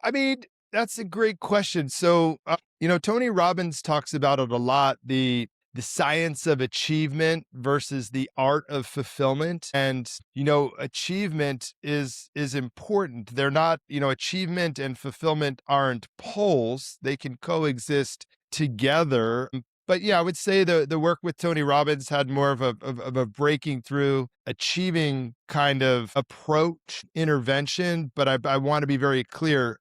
I mean, that's a great question. So, Tony Robbins talks about it a lot, the science of achievement versus the art of fulfillment. And, achievement is important. They're not, achievement and fulfillment aren't poles. They can coexist together. But yeah, I would say the work with Tony Robbins had more of a breaking through, achieving kind of approach intervention. But I want to be very clear,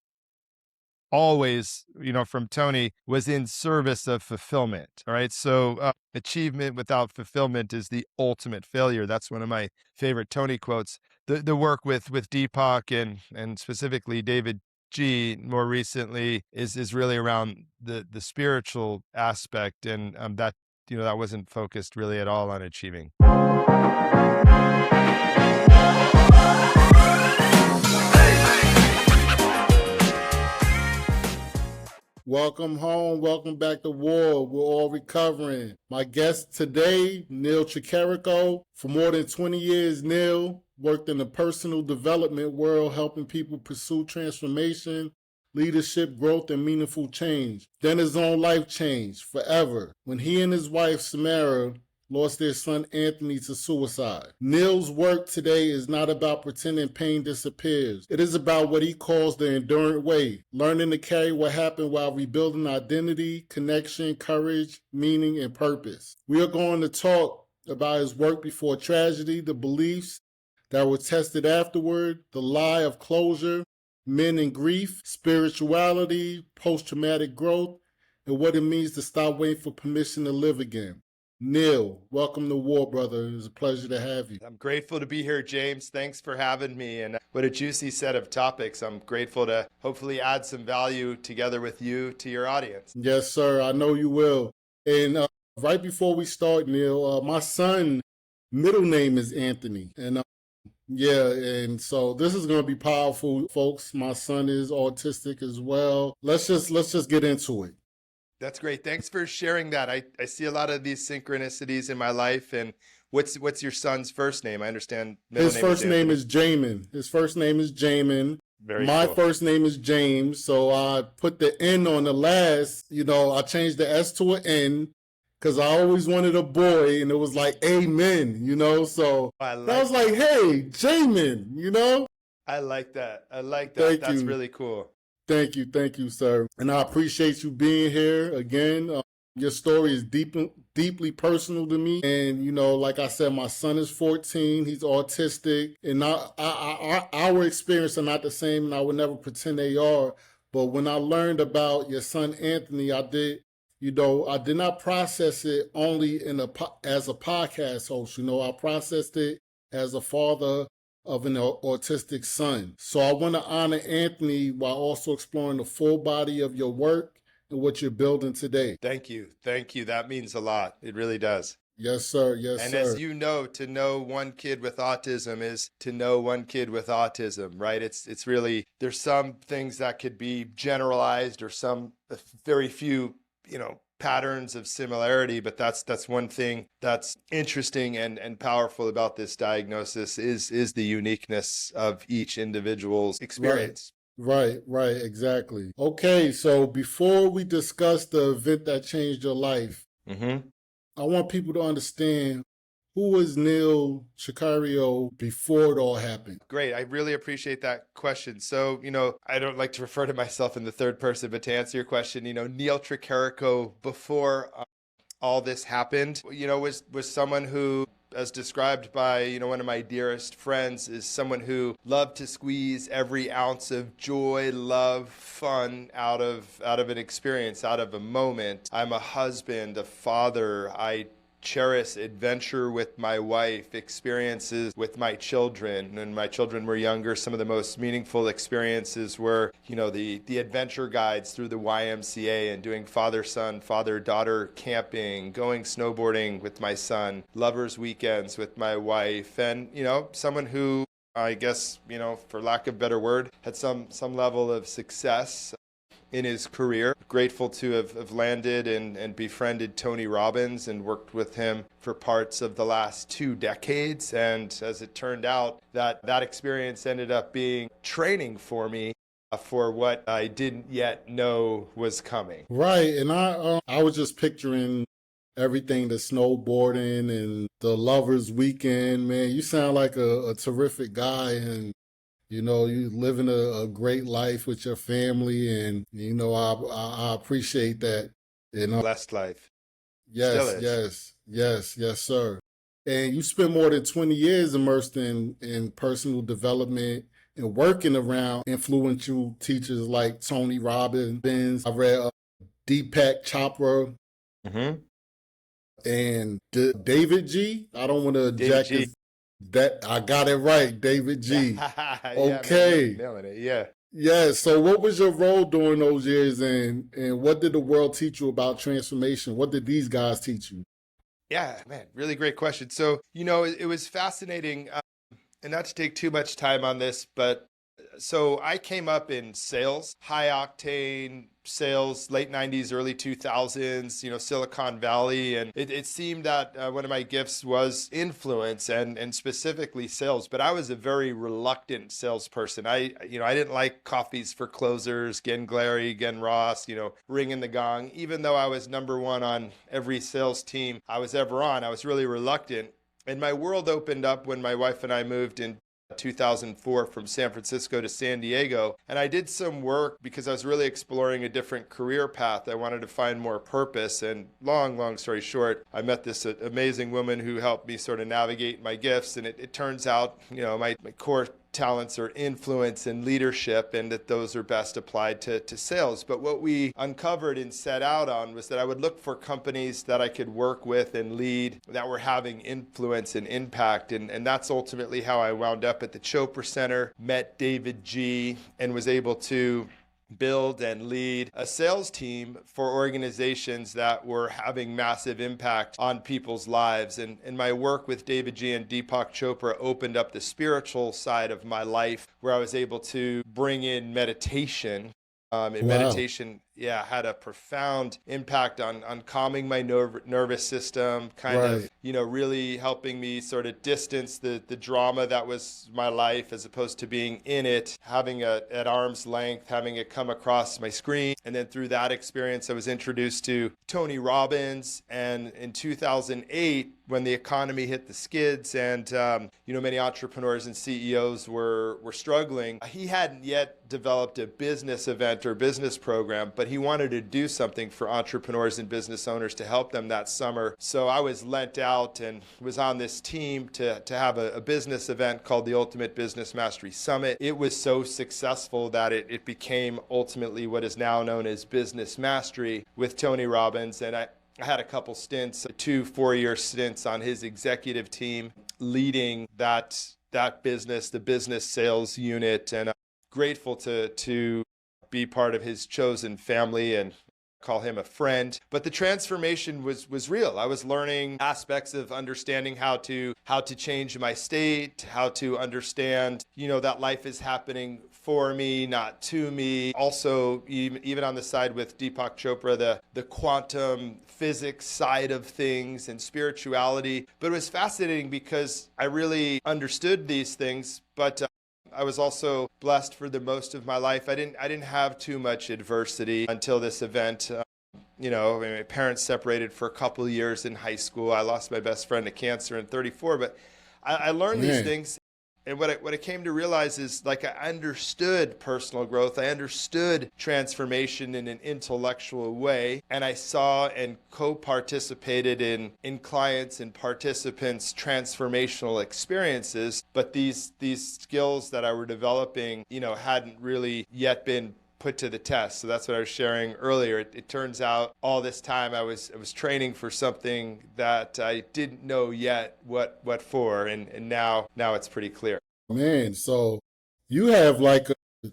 always, from Tony, was in service of fulfillment. All right. So achievement without fulfillment is the ultimate failure. That's one of my favorite Tony quotes. The work with Deepak and specifically David G more recently is really around the spiritual aspect, and that wasn't focused really at all on achieving. Welcome home. Welcome back to W.A.R. We're all recovering. My guest today, Neal Tricarico. For more than 20 years, Neal worked in the personal development world, helping people pursue transformation, leadership, growth, and meaningful change. Then his own life changed forever when he and his wife, Samara, lost their son Anthony to suicide. Neal's work today is not about pretending pain disappears. It is about what he calls the enduring way, learning to carry what happened while rebuilding identity, connection, courage, meaning, and purpose. We are going to talk about his work before tragedy, the beliefs that were tested afterward, the lie of closure, men and grief, spirituality, post-traumatic growth, and what it means to stop waiting for permission to live again. Neal, welcome to W.A.R, brother. It was a pleasure to have you. I'm grateful to be here, James. Thanks for having me. And what a juicy set of topics. I'm grateful to hopefully add some value together with you to your audience. Yes, sir. I know you will. And right before we start, Neal, my son, middle name is Anthony. And and so this is going to be powerful, folks. My son is autistic as well. Let's just get into it. That's great. Thanks for sharing that. I see a lot of these synchronicities in my life. And what's your son's first name? I understand His first name is Jamin. His first name is Jamin. My first name is James. So I put the N on the last, I changed the S to an N because I always wanted a boy, and it was like amen, so I was like, hey, Jamin, I like that. That's really cool. Thank you, sir. And I appreciate you being here again. Your story is deeply personal to me. And, like I said, my son is 14. He's autistic. And our experiences are not the same, and I would never pretend they are. But when I learned about your son, Anthony, I did not process it only as a podcast host. I processed it as a father of an autistic son. So I want to honor Anthony while also exploring the full body of your work and what you're building today. Thank you. That means a lot. It really does. Yes, sir. And as you know, to know one kid with autism is to know one kid with autism, right? It's really, there's some things that could be generalized or some very few, patterns of similarity, but that's one thing that's interesting and powerful about this diagnosis is the uniqueness of each individual's experience. Right, exactly. Okay, so before we discuss the event that changed your life, I want people to understand, who was Neal Tricarico before it all happened? Great. I really appreciate that question. So, I don't like to refer to myself in the third person, but to answer your question, Neal Tricarico before all this happened, was someone who, as described by, one of my dearest friends, is someone who loved to squeeze every ounce of joy, love, fun out of an experience, out of a moment. I'm a husband, a father. I cherish adventure with my wife, experiences with my children. When my children were younger, some of the most meaningful experiences were, the adventure guides through the YMCA and doing father-son, father-daughter camping, going snowboarding with my son, lovers weekends with my wife, and, someone who, I guess, for lack of a better word, had some level of success in his career. Grateful to have landed and befriended Tony Robbins and worked with him for parts of the last 2 decades. And as it turned out, that experience ended up being training for me for what I didn't yet know was coming. Right. And I was just picturing everything, the snowboarding and the lovers weekend. Man, you sound like a terrific guy, and you living a great life with your family, and I appreciate that. Blessed life. Still Yes, is. yes, yes, yes, sir. And you spent more than 20 years immersed in personal development and working around influential teachers like Tony Robbins. I read Deepak Chopra Hmm. and David G. I don't want to David jack G. his that I got it right, David G. Yeah, man, you're Okay. nailing it. Yeah. Yeah, so what was your role during those years, and what did the world teach you about transformation? What did these guys teach you? Yeah, man, really great question. So, it was fascinating, and not to take too much time on this, but so I came up in sales, high octane sales, late 90s, early 2000s, Silicon Valley. And it seemed that one of my gifts was influence and specifically sales. But I was a very reluctant salesperson. I didn't like coffees for closers, Gen Glary, Gen Ross, ringing the gong. Even though I was number one on every sales team I was ever on, I was really reluctant. And my world opened up when my wife and I moved in 2004 from San Francisco to San Diego. And I did some work because I was really exploring a different career path. I wanted to find more purpose. And long story short, I met this amazing woman who helped me sort of navigate my gifts. And it turns out, my core talents are influence and leadership, and that those are best applied to sales. But what we uncovered and set out on was that I would look for companies that I could work with and lead that were having influence and impact. And that's ultimately how I wound up at the Chopra Center, met David G., and was able to build and lead a sales team for organizations that were having massive impact on people's lives. And my work with David G. and Deepak Chopra opened up the spiritual side of my life, where I was able to bring in meditation. And Wow. meditation, yeah, had a profound impact on calming my nervous system, kind of, Right. really helping me sort of distance the drama that was my life, as opposed to being in it, having it at arm's length, having it come across my screen. And then through that experience, I was introduced to Tony Robbins. And in 2008, when the economy hit the skids and, many entrepreneurs and CEOs were struggling, he hadn't yet developed a business event or business program, but he wanted to do something for entrepreneurs and business owners to help them that summer. So I was lent out and was on this team to have a business event called the Ultimate Business Mastery Summit. It was so successful that it became ultimately what is now known as Business Mastery with Tony Robbins. And I had a couple stints, 2 4-year stints on his executive team, leading that business, the business sales unit, and I'm grateful to be part of his chosen family and call him a friend. But the transformation was real. I was learning aspects of understanding how to change my state, how to understand, that life is happening for me, not to me. Also, even on the side with Deepak Chopra, the quantum physics side of things and spirituality. But it was fascinating because I really understood these things, but I was also blessed for the most of my life. I didn't have too much adversity until this event. My parents separated for a couple of years in high school. I lost my best friend to cancer in 34, but I learned these Man. things. And what I came to realize is, like, I understood personal growth. I understood transformation in an intellectual way. And I saw and co-participated in clients and participants' transformational experiences. But these skills that I were developing, hadn't really yet been put to the test. So that's what I was sharing earlier. It turns out all this time I was training for something that I didn't know yet what for, and now it's pretty clear. Man, so you have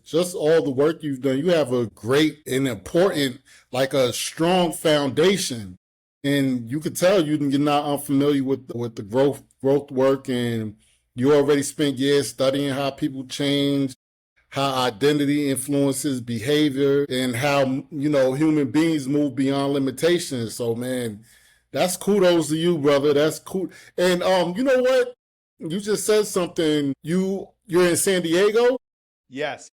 just all the work you've done, you have a great and important, like a strong foundation. And you could tell you're not unfamiliar with the growth work, and you already spent years studying how people change, how identity influences behavior, and how human beings move beyond limitations. So man, that's kudos to you, brother. That's cool. And you know what? You just said something. You're in San Diego? Yes.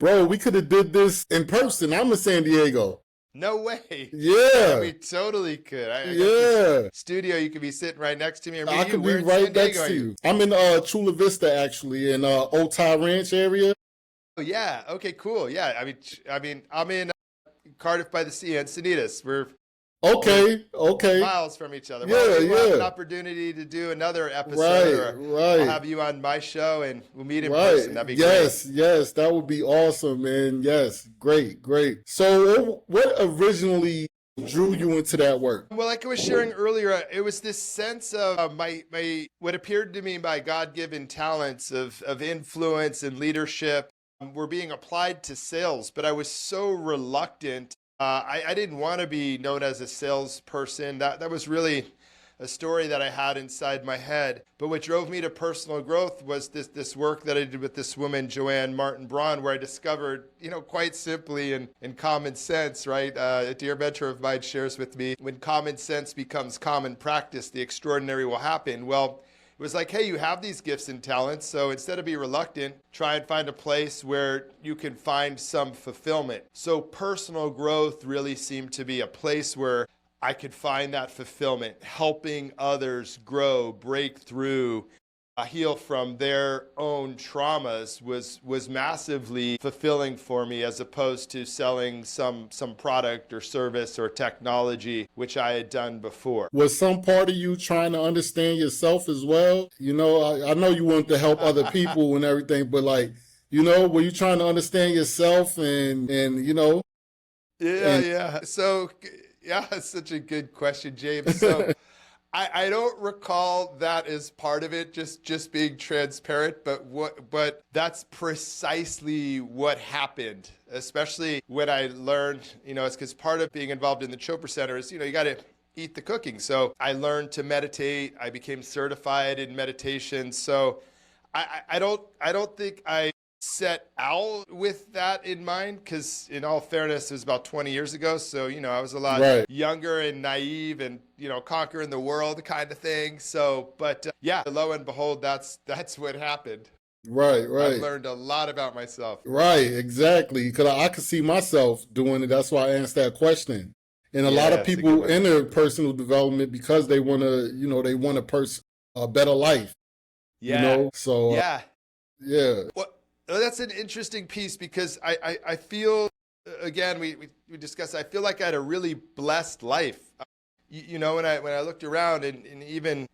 Bro, we could have did this in person. I'm in San Diego. No way. Yeah, Yeah. we totally could. I got this Yeah. studio. You could be sitting right next to me, or me I and you. could be Where in right San Diego next are to you? you. I'm in Chula Vista, actually, in Otay Ranch area. Oh yeah. Okay. Cool. Yeah. I'm in Cardiff by the Sea, Encinitas. We're Okay. Okay. miles from each other. Well, Yeah. maybe we'll have an Yeah. opportunity to do another episode, Right. or I'll Right. have you on my show and we'll meet in Right. person. That'd be great. Yes. Yes. That would be awesome, man. Yes. Great. Great. So, what originally drew you into that work? Well, like I was sharing earlier, it was this sense of my what appeared to me my God-given talents of influence and leadership were being applied to sales, but I was so reluctant. I didn't want to be known as a salesperson. That was really a story that I had inside my head. But what drove me to personal growth was this work that I did with this woman, Joanne Martin Braun, where I discovered, quite simply and in common sense, right? A dear mentor of mine shares with me, when common sense becomes common practice, the extraordinary will happen. Well, it was like, hey, you have these gifts and talents, so instead of be reluctant, try and find a place where you can find some fulfillment. So personal growth really seemed to be a place where I could find that fulfillment, helping others grow, break through, heal from their own traumas was massively fulfilling for me, as opposed to selling some product or service or technology, which I had done before. Was some part of you trying to understand yourself as well? I know you wanted to help other people and everything, but were you trying to understand yourself and Yeah, and yeah. So, yeah, it's such a good question, James. So, I don't recall that as part of it, just being transparent, but that's precisely what happened, especially when I learned, it's because part of being involved in the Chopra Center is, you got to eat the cooking. So I learned to meditate. I became certified in meditation. So I don't think I set out with that in mind, because in all fairness, it was about 20 years ago. So, I was a lot right. younger and naive and, conquering the world kind of thing. So, but yeah, lo and behold, that's what happened. Right, I've right. learned a lot about myself. Right, exactly. Because I could see myself doing it. That's why I asked that question. And a lot Yeah, of it's a good people one. enter personal development because they want to, they want a better life. Yeah. So Yeah. yeah. Well, that's an interesting piece, because I feel, again, we discussed, I feel like I had a really blessed life. When I looked around and even,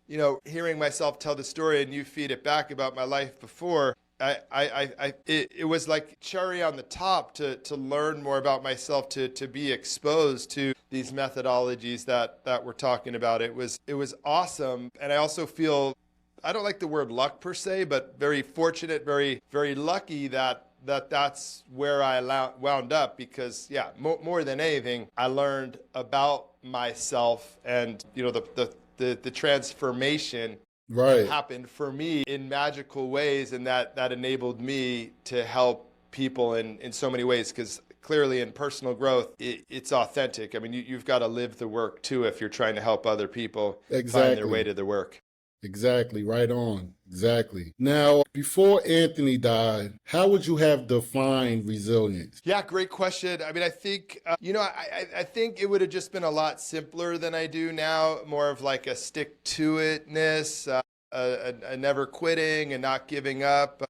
hearing myself tell the story and you feed it back about my life before, it was like cherry on the top to learn more about myself, to be exposed to these methodologies that we're talking about. It was awesome. And I also feel, I don't like the word luck per se, but very fortunate, very, very lucky that's where I wound up, because yeah, more than anything, I learned about myself, and the transformation Right. happened for me in magical ways, and that enabled me to help people in so many ways, because clearly in personal growth, it's authentic. I mean, you've got to live the work too if you're trying to help other people find their way Exactly. to the work. Exactly. Right on. Exactly. Now, before Anthony died, how would you have defined resilience? Yeah, great question. I mean, I think, I think it would have just been a lot simpler than I do now, more of like a stick to itness, a never quitting and not giving up,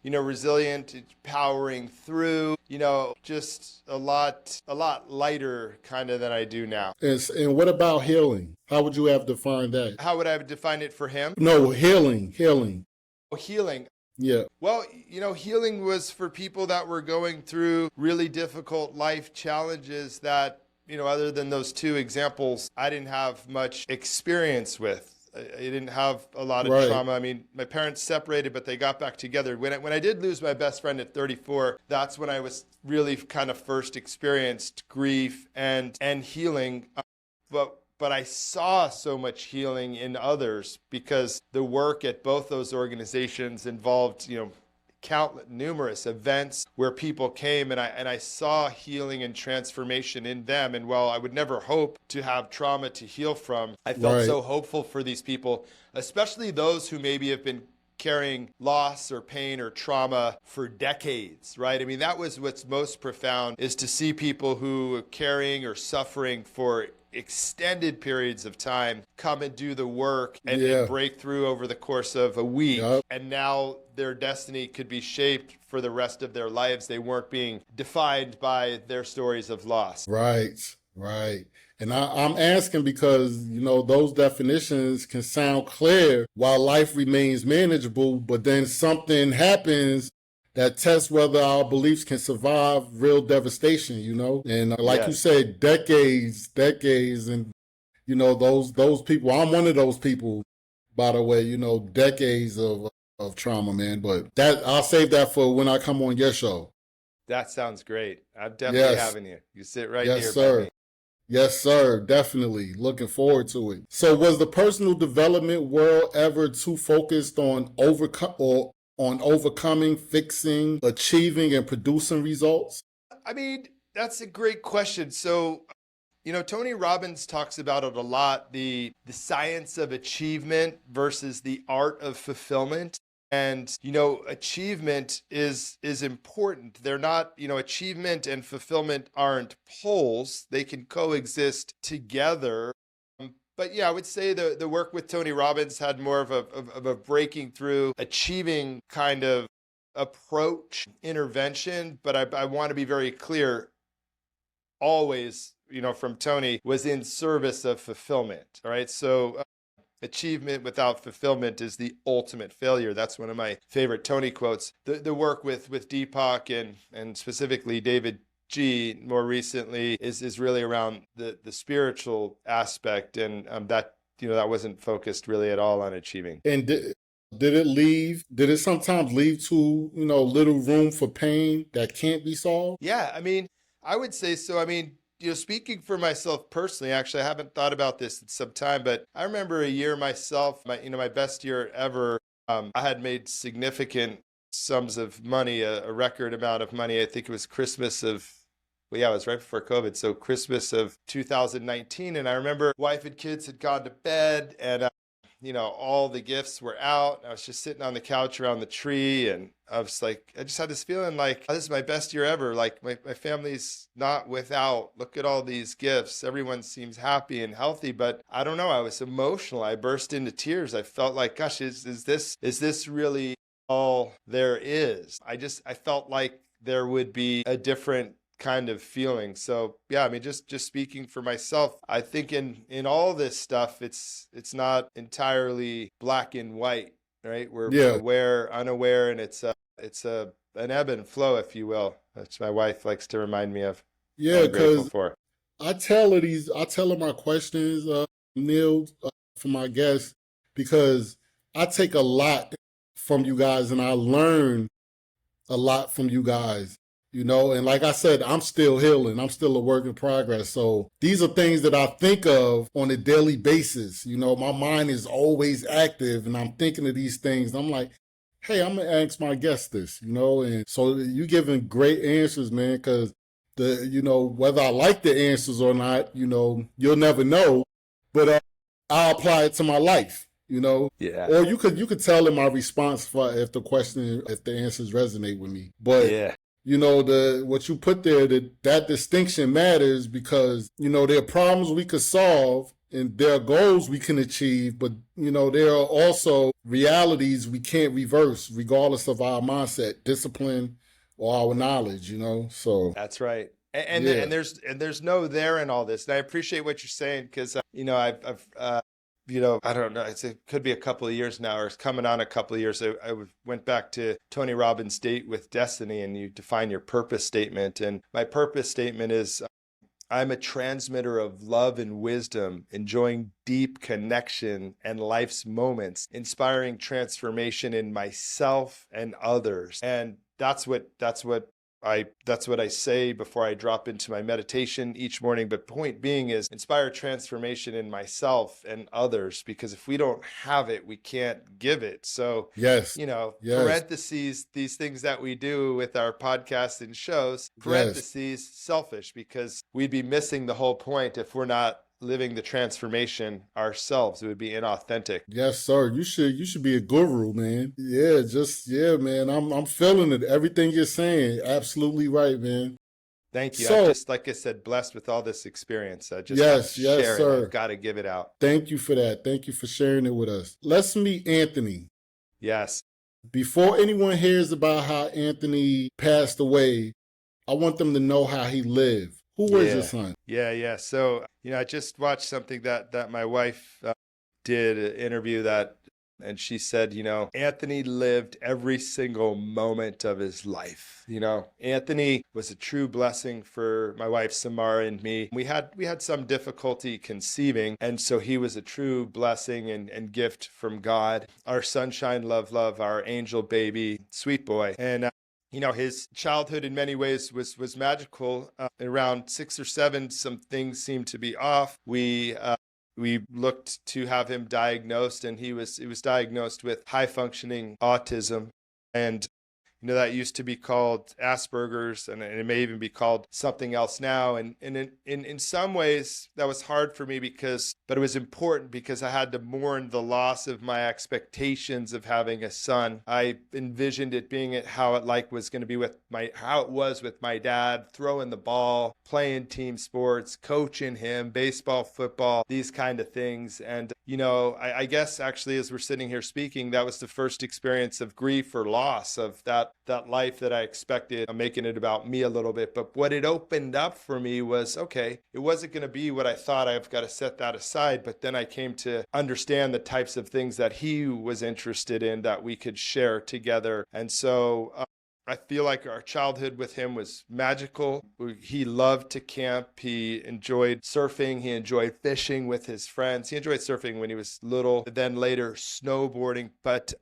resilient, powering through, just a lot lighter kind of than I do now. And what about healing? How would you have defined that? How would I define it for him? No, healing. Healing. Oh, healing. Yeah. Well, healing was for people that were going through really difficult life challenges that, other than those two examples, I didn't have much experience with. I didn't have a lot of Right. trauma. I mean, my parents separated, but they got back together. When I did lose my best friend at 34, that's when I was really kind of first experienced grief and healing. But I saw so much healing in others, because the work at both those organizations involved, numerous events where people came, and I saw healing and transformation in them. And while I would never hope to have trauma to heal from, I felt Right. so hopeful for these people, especially those who maybe have been carrying loss or pain or trauma for decades, right? I mean, that was what's most profound, is to see people who are carrying or suffering for extended periods of time come and do the work and Yeah. break through over the course of a week. Yep. And now their destiny could be shaped for the rest of their lives. They weren't being defined by their stories of loss. Right. Right. And I'm asking because, those definitions can sound clear while life remains manageable, but then something happens that tests whether our beliefs can survive real devastation, And like you Yes. said, decades, and, those people, I'm one of those people, by the way, decades of trauma, man. But that I'll save that for when I come on your show. That sounds great. I'm definitely Yes. having you. You sit right Yes, here by sir. me. Yes, sir. Definitely. Looking forward to it. So was the personal development world ever too focused on overcoming, fixing, achieving, and producing results? I mean, that's a great question. So, Tony Robbins talks about it a lot, the science of achievement versus the art of fulfillment. And, achievement is important. They're not, achievement and fulfillment aren't poles. They can coexist together. But yeah, I would say the work with Tony Robbins had more of a breaking through, achieving kind of approach, intervention. But I want to be very clear, always, from Tony, was in service of fulfillment. All right. So achievement without fulfillment is the ultimate failure. That's one of my favorite Tony quotes. The work with Deepak and specifically David G more recently is really around the spiritual aspect, and that wasn't focused really at all on achieving. And did it sometimes leave to, little room for pain that can't be solved? Yeah, I mean, I would say so. I mean, speaking for myself personally, actually, I haven't thought about this in some time, but I remember a year myself, my best year ever. I had made significant sums of money, a record amount of money. I think it was Christmas of, well, yeah, it was right before COVID. So Christmas of 2019. And I remember wife and kids had gone to bed, and all the gifts were out. I was just sitting on the couch around the tree, and I was like, I just had this feeling like, oh, this is my best year ever. Like my family's not without. Look at all these gifts. Everyone seems happy and healthy, but I don't know. I was emotional. I burst into tears. I felt like, gosh, is this really all there is? I felt like there would be a different kind of feeling. So yeah, I mean, just speaking for myself, I think in all this stuff, it's not entirely black and white, right? We're aware, unaware, and it's an ebb and flow, if you will. That's my wife likes to remind me of. Yeah, I'm grateful because for. I tell her my questions, Neil, for my guests, because I take a lot from you guys and I learn a lot from you guys. And like I said, I'm still healing. I'm still a work in progress. So these are things that I think of on a daily basis. My mind is always active and I'm thinking of these things. I'm like, hey, I'm going to ask my guest this, and so you giving great answers, man, because whether I like the answers or not, you'll never know, but I'll apply it to my life. Yeah. Or you could tell in my response if the answers resonate with me. But Yeah. What you put there, that distinction matters because, there are problems we could solve and there are goals we can achieve, but, there are also realities we can't reverse regardless of our mindset, discipline, or our knowledge, so. That's right. And Yeah. and there's no there in all this. And I appreciate what you're saying because, I've I don't know, it could be a couple of years now, or it's coming on a couple of years. I went back to Tony Robbins' Date with Destiny, and you define your purpose statement. And my purpose statement is, I'm a transmitter of love and wisdom, enjoying deep connection and life's moments, inspiring transformation in myself and others. And that's what I say before I drop into my meditation each morning. But point being is inspire transformation in myself and others, because if we don't have it, we can't give it. So, yes. Parentheses, these things that we do with our podcasts and shows, parentheses, selfish, because we'd be missing the whole point if we're not living the transformation ourselves. It would be inauthentic. Yes, sir. You should be a guru, man. Yeah, man. I'm feeling it. Everything you're saying. Absolutely right, man. Thank you. I've So, just, like I said, blessed with all this experience. I just have to yes, share it. I've sir. got to give it out. Thank you for that. Thank you for sharing it with us. Let's meet Anthony. Yes. Before anyone hears about how Anthony passed away, I want them to know how he lived. Who was your Yeah. son? Yeah. So, I just watched something that my wife did, an interview and she said, Anthony lived every single moment of his life. Anthony was a true blessing for my wife Samara and me. We had some difficulty conceiving, and so he was a true blessing and gift from God. Our sunshine, love, our angel baby, sweet boy. And his childhood in many ways was magical. Around 6 or 7, some things seemed to be off. We looked to have him diagnosed, and he was diagnosed with high functioning autism. And that used to be called Asperger's, and it may even be called something else now. And in some ways, that was hard for me but it was important because I had to mourn the loss of my expectations of having a son. I envisioned it being how it was going to be how it was with my dad, throwing the ball, playing team sports, coaching him, baseball, football, these kind of things. And, I guess actually as we're sitting here speaking, that was the first experience of grief or loss of that life that I expected. I'm making it about me a little bit, but what it opened up for me was, okay, it wasn't going to be what I thought. I've got to set that aside. But then I came to understand the types of things that he was interested in that we could share together. And so I feel like our childhood with him was magical. He loved to camp. He enjoyed surfing. He enjoyed fishing with his friends. He enjoyed surfing when he was little, then later snowboarding. But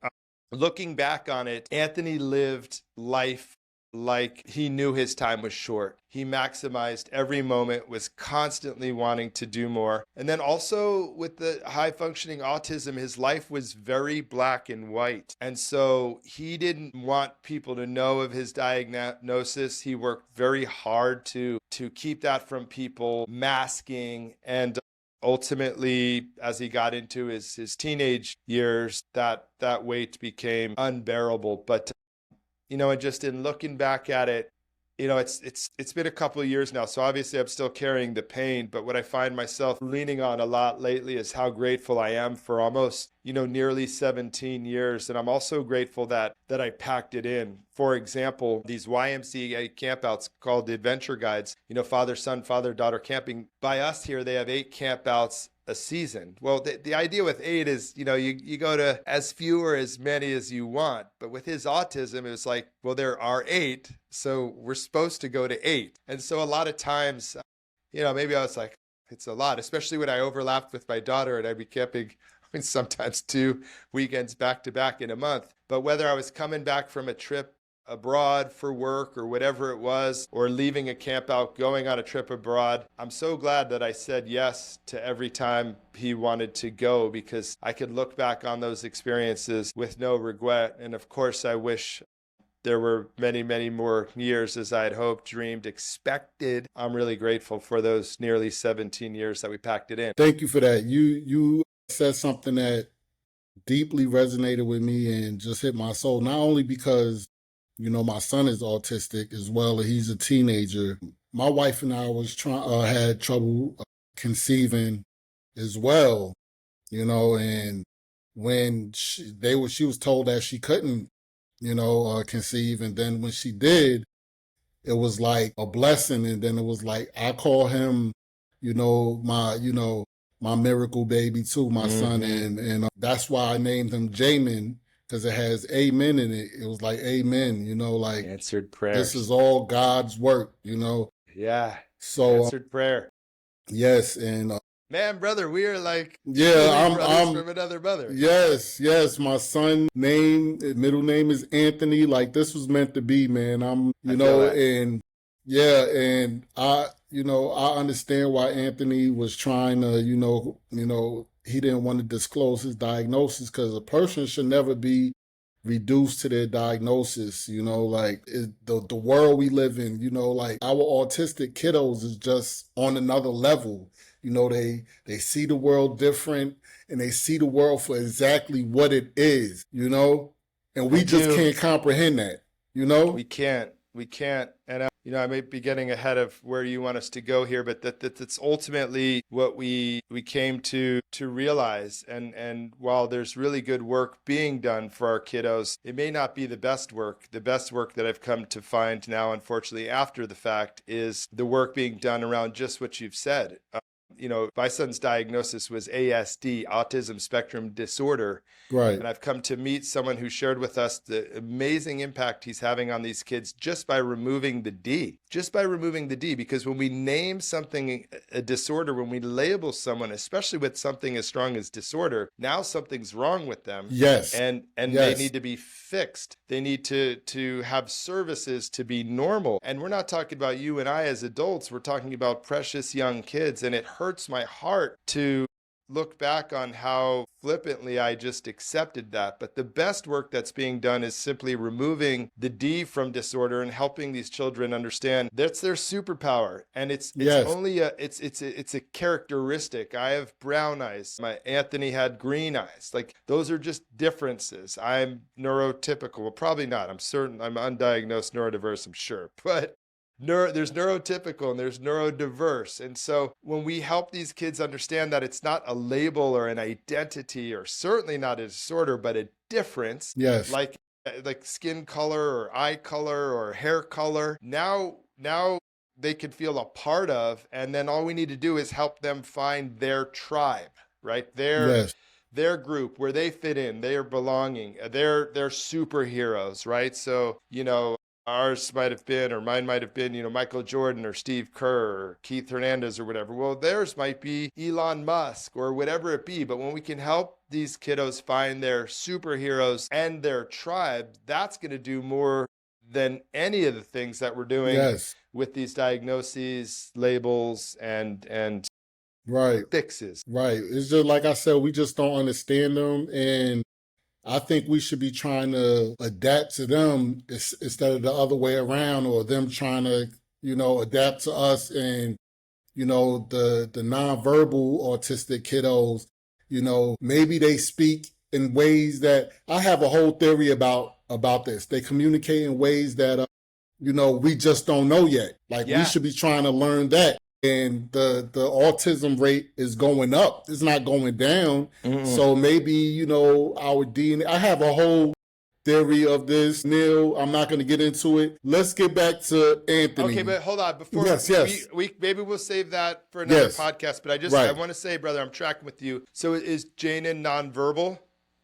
looking back on it, Anthony lived life like he knew his time was short. He maximized every moment, was constantly wanting to do more. And then also with the high functioning autism, his life was very black and white. And so he didn't want people to know of his diagnosis. He worked very hard to keep that from people, masking. And ultimately, as he got into his teenage years, that weight became unbearable. But and just in looking back at it, it's been a couple of years now, so obviously I'm still carrying the pain. But what I find myself leaning on a lot lately is how grateful I am for almost nearly 17 years, and I'm also grateful that I packed it in. For example, these YMCA campouts called the Adventure Guides, father son, father daughter camping. By us here, they have 8 campouts a season. Well, the idea with 8 is, you go to as few or as many as you want. But with his autism, it was like, well, there are 8, so we're supposed to go to 8. And so a lot of times, maybe I was like, it's a lot, especially when I overlapped with my daughter and I'd be camping, sometimes 2 weekends back to back in a month. But whether I was coming back from a trip abroad for work or whatever it was, or leaving a camp out, going on a trip abroad, I'm so glad that I said yes to every time he wanted to go, because I could look back on those experiences with no regret. And of course, I wish there were many, many more years as I had hoped, dreamed, expected. I'm really grateful for those nearly 17 years that we packed it in. Thank you for that. You said something that deeply resonated with me and just hit my soul, not only because my son is autistic as well. He's a teenager. My wife and I had trouble conceiving as well, and when she was told that she couldn't, conceive. And then when she did, it was like a blessing. And then it was like, I call him, my miracle baby too, my son. And that's why I named him Jamin, because it has amen in it. It was like amen, like Answered prayer. this is all God's work, Yeah. So answered prayer. Yes, and man, brother, we are like I'm from another mother. Yes, my son's middle name is Anthony. Like this was meant to be, man. And yeah, and I understand why Anthony was trying to, he didn't want to disclose his diagnosis, because a person should never be reduced to their diagnosis, like the world we live in, like our autistic kiddos is just on another level. They see the world different, and they see the world for exactly what it is, and I we just do. can't comprehend that, We can't. We can't. And I may be getting ahead of where you want us to go here, but that's ultimately what we came to realize. And while there's really good work being done for our kiddos, it may not be the best work. The best work that I've come to find now, unfortunately, after the fact, is the work being done around just what you've said. My son's diagnosis was ASD, autism spectrum disorder. right. And I've come to meet someone who shared with us the amazing impact he's having on these kids just by removing the D. Just by removing the D, because when we name something a disorder, when we label someone, especially with something as strong as disorder, now something's wrong with them. Yes. And they Yes. need to be fixed. They need to have services to be normal. And we're not talking about you and I as adults. We're talking about precious young kids. And it hurts my heart to look back on how flippantly I just accepted that. But the best work that's being done is simply removing the D from disorder and helping these children understand that's their superpower. And it's Yes. only it's a characteristic. I have brown eyes. My Anthony had green eyes. Like, those are just differences. I'm neurotypical. Well, probably not. I'm certain I'm undiagnosed neurodiverse, I'm sure. But there's neurotypical and there's neurodiverse. And so when we help these kids understand that it's not a label or an identity, or certainly not a disorder, but a difference, Yes. like skin color or eye color or hair color, now they can feel a part of. And then all we need to do is help them find their tribe, right? Yes. Their group where they fit in, they are belonging, they're superheroes, right? So, ours might have been, or mine might have been, Michael Jordan or Steve Kerr or Keith Hernandez or whatever. Well, theirs might be Elon Musk or whatever it be. But when we can help these kiddos find their superheroes and their tribe, that's going to do more than any of the things that we're doing Yes. with these diagnoses, labels, and Right. fixes. Right. It's just like I said, we just don't understand them. And I think we should be trying to adapt to them instead of the other way around, or them trying to, adapt to us. And, the nonverbal autistic kiddos, maybe they speak in ways that I have a whole theory about this. They communicate in ways that, we just don't know yet. Like, Yeah. we should be trying to learn that. And the autism rate is going up. It's not going down. So maybe, our DNA. I have a whole theory of this, Neal. I'm not going to get into it. Let's get back to Anthony. Okay, but hold on. Before Yes. we maybe we'll save that for another Yes. podcast. But Right. I want to say, brother, I'm tracking with you. So is Janan nonverbal?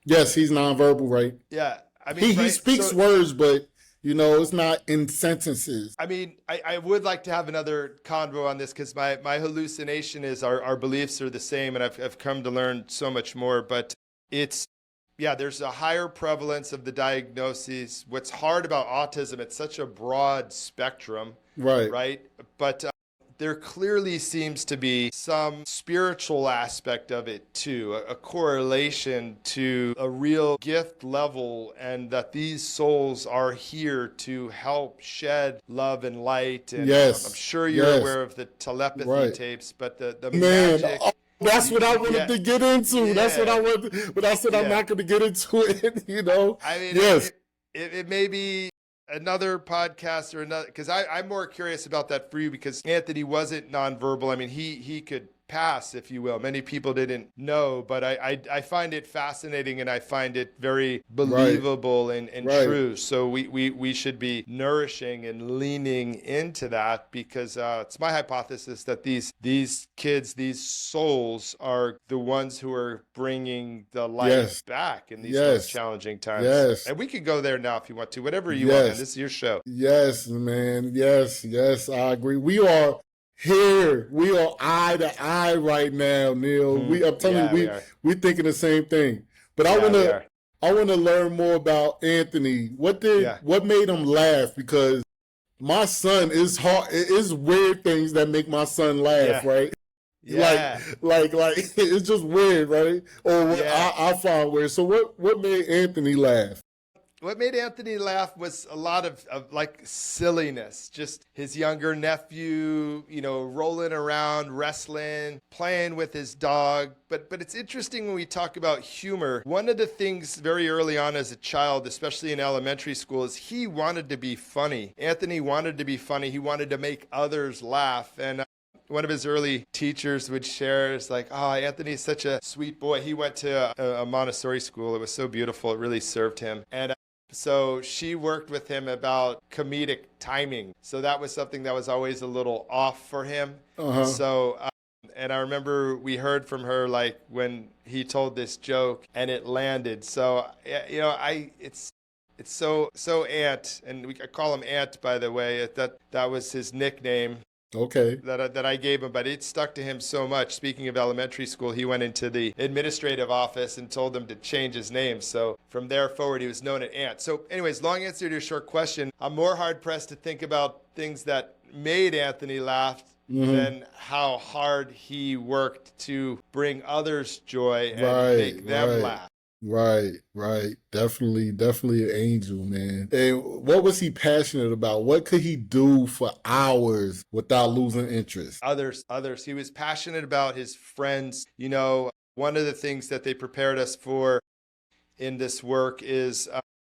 Yes, he's nonverbal, right? Yeah. I mean, He speaks words, but it's not in sentences. I mean, I would like to have another convo on this, because my hallucination is our beliefs are the same, and I've come to learn so much more. But there's a higher prevalence of the diagnoses. What's hard about autism, it's such a broad spectrum, right? But there clearly seems to be some spiritual aspect of it too, a correlation to a real gift level, and that these souls are here to help shed love and light. And Yes. I'm sure you're aware of the telepathy tapes, but the magic. That's what I wanted to get into. Yeah. That's what I wanted, but I said I'm not going to get into it. I mean, yes. It may be another podcast or another, because I'm more curious about that for you, because Anthony wasn't nonverbal. I mean, he could pass, if you will. Many people didn't know, but I find it fascinating, and I find it very believable and true. So we should be nourishing and leaning into that, because it's my hypothesis that these kids, these souls, are the ones who are bringing the light back in these most challenging times. Yes. And we can go there now if you want to, whatever you want, man. This is your show. Yes, man. Yes, I agree. We are here. We are eye to eye right now, Neal. I'm telling you, we're thinking the same thing. But I want to learn more about Anthony. What made him laugh? Because my son is hard. It is weird things that make my son laugh, right? Yeah. Like it's just weird, right? Or I find weird. So what made Anthony laugh? what made Anthony laugh was a lot of like silliness. Just his younger nephew, rolling around, wrestling, playing with his dog. But it's interesting when we talk about humor. One of the things very early on as a child, especially in elementary school, is he wanted to be funny. Anthony wanted to be funny. He wanted to make others laugh. And one of his early teachers would share, is like, oh, Anthony's such a sweet boy. He went to a Montessori school. It was so beautiful. It really served him. And so she worked with him about comedic timing. So that was something that was always a little off for him. Uh-huh. So, and I remember we heard from her, like, when he told this joke and it landed. So, it's so Ant, and I call him Ant, by the way. That was his nickname. Okay. That I gave him, but it stuck to him so much. Speaking of elementary school, he went into the administrative office and told them to change his name. So from there forward, he was known as Ant. So anyways, long answer to your short question. I'm more hard-pressed to think about things that made Anthony laugh than how hard he worked to bring others joy and make them laugh. Right. Definitely an angel, man. And what was he passionate about? What could he do for hours without losing interest? Others. He was passionate about his friends. One of the things that they prepared us for in this work is,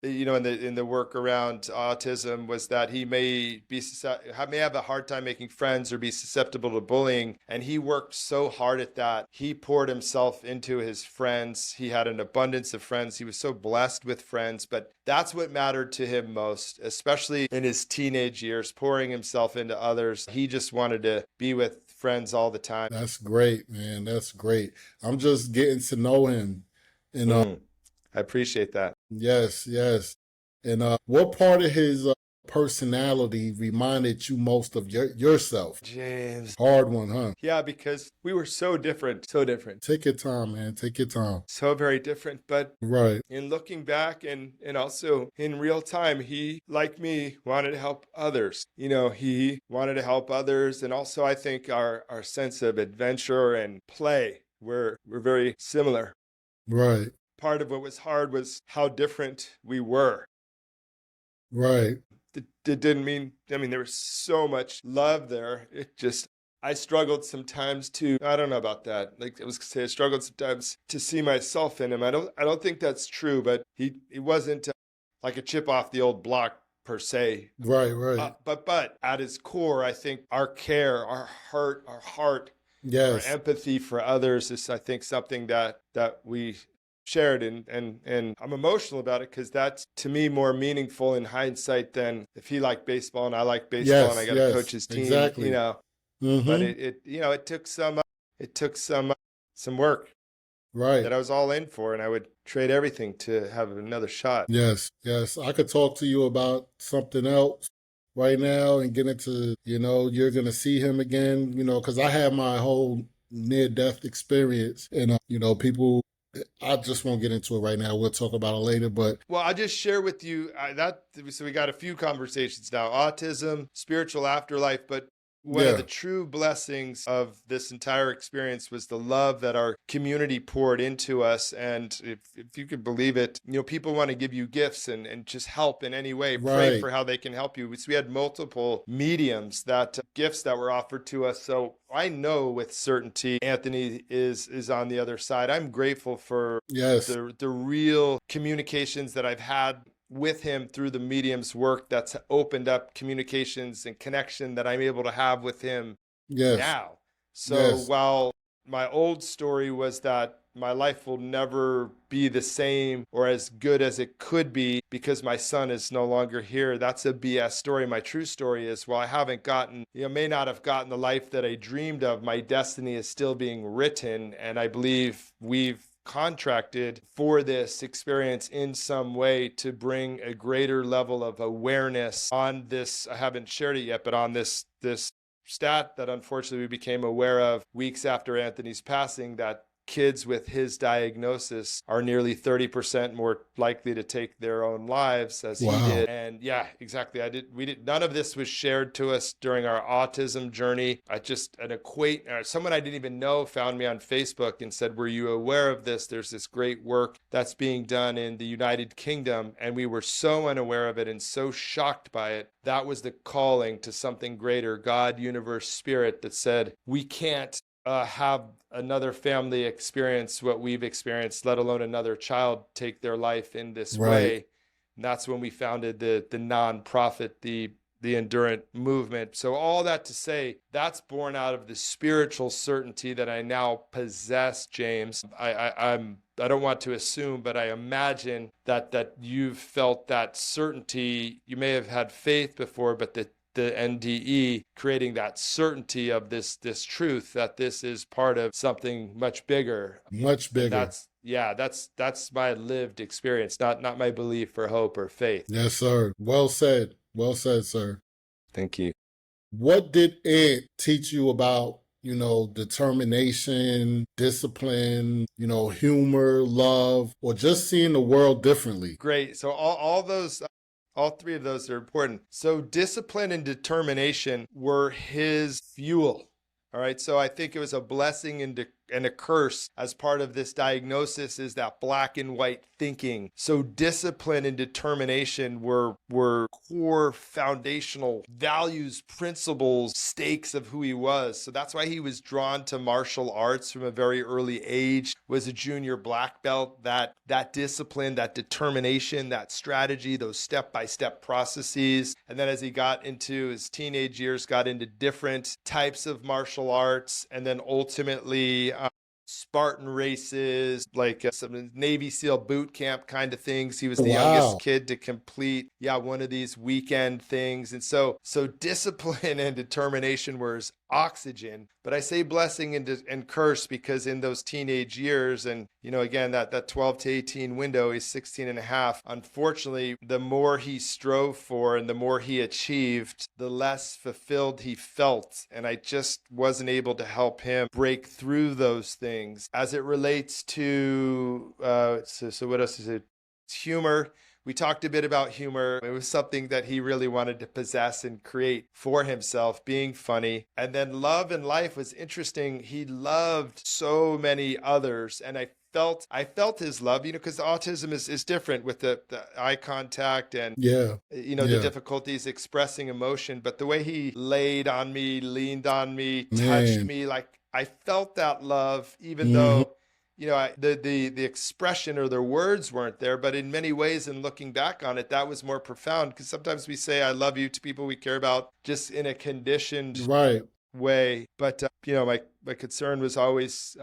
in the work around autism, was that he may have a hard time making friends or be susceptible to bullying. And he worked so hard at that. He poured himself into his friends. He had an abundance of friends. He was so blessed with friends, but that's what mattered to him most, especially in his teenage years, pouring himself into others. He just wanted to be with friends all the time. That's great, man. That's great. I'm just getting to know him. And I appreciate that. Yes. And what part of his personality reminded you most of yourself? James. Hard one, huh? Yeah, because we were so different. So different. Take your time, man. Take your time. So very different. But right. In looking back and also in real time, he, like me, wanted to help others. He wanted to help others. And also, I think our sense of adventure and play were very similar. Right. Part of what was hard was how different we were. Right. It didn't mean, there was so much love there. I struggled sometimes to, I don't know about that. Like I struggled sometimes to see myself in him. I don't think that's true, but he wasn't like a chip off the old block per se. Right. But at his core, I think our care, our heart, yes, our empathy for others is, I think, something that we shared, and I'm emotional about it because that's, to me, more meaningful in hindsight than if he liked baseball and I like baseball and I got to coach his team. Exactly. But it took some work. Right. That I was all in for, and I would trade everything to have another shot. Yes. I could talk to you about something else right now and get into, you're going to see him again, because I had my whole near-death experience, and, people, I just won't get into it right now. We'll talk about it later, but. Well, I'll just share with you so we got a few conversations now, autism, spiritual afterlife, but one of the true blessings of this entire experience was the love that our community poured into us. And if you could believe it, people want to give you gifts and just help in any way, pray for how they can help you. So we had multiple mediums, gifts that were offered to us. So I know with certainty Anthony is on the other side. I'm grateful for the real communications that I've had with him through the medium's work that's opened up communications and connection that I'm able to have with him now. So while my old story was that my life will never be the same or as good as it could be because my son is no longer here, that's a BS story. My true story is, I haven't may not have gotten the life that I dreamed of, my destiny is still being written, and I believe we've contracted for this experience in some way to bring a greater level of awareness on this. I haven't shared it yet, but on this stat that unfortunately we became aware of weeks after Anthony's passing, that kids with his diagnosis are nearly 30% more likely to take their own lives as he Wow. did. And yeah, exactly. None of this was shared to us during our autism journey. Someone I didn't even know found me on Facebook and said, "Were you aware of this? There's this great work that's being done in the United Kingdom." And we were so unaware of it and so shocked by it. That was the calling to something greater, God, universe, spirit, that said, we can't have another family experience what we've experienced, let alone another child take their life in this Right. way. And that's when we founded the nonprofit, the Endurance movement. So all that to say, that's born out of the spiritual certainty that I now possess, James. I don't want to assume, but I imagine that you've felt that certainty. You may have had faith before, but the NDE creating that certainty of this truth that this is part of something much bigger. Much And bigger. that's my lived experience, not my belief or hope or faith. Yes, sir. Well said. Well said, sir. Thank you. What did it teach you about, determination, discipline, humor, love, or just seeing the world differently? Great. So all three of those are important. So discipline and determination were his fuel. All right. So I think it was a blessing and a curse as part of this diagnosis is that black and white thinking. So discipline and determination were core foundational values, principles, stakes of who he was. So that's why he was drawn to martial arts from a very early age, was a junior black belt. That discipline, that determination, that strategy, those step-by-step processes. And then as he got into his teenage years, got into different types of martial arts, and then ultimately Spartan races, like some Navy SEAL boot camp kind of things. He was the youngest kid to complete, one of these weekend things. And so discipline and determination were his oxygen. But I say blessing and curse because in those teenage years, and, again, that 12 to 18 window, he's 16 and a half. Unfortunately, the more he strove for and the more he achieved, the less fulfilled he felt. And I just wasn't able to help him break through those things. As it relates to, so what else is it? Humor. We talked a bit about humor. It was something that he really wanted to possess and create for himself, being funny. And then love and life was interesting. He loved so many others. And I felt his love, because autism is different with the eye contact and, the difficulties expressing emotion. But the way he laid on me, leaned on me, touched me, like I felt that love, even though the expression or their words weren't there, but in many ways, in looking back on it, that was more profound, because sometimes we say I love you to people we care about just in a conditioned way. But my concern was always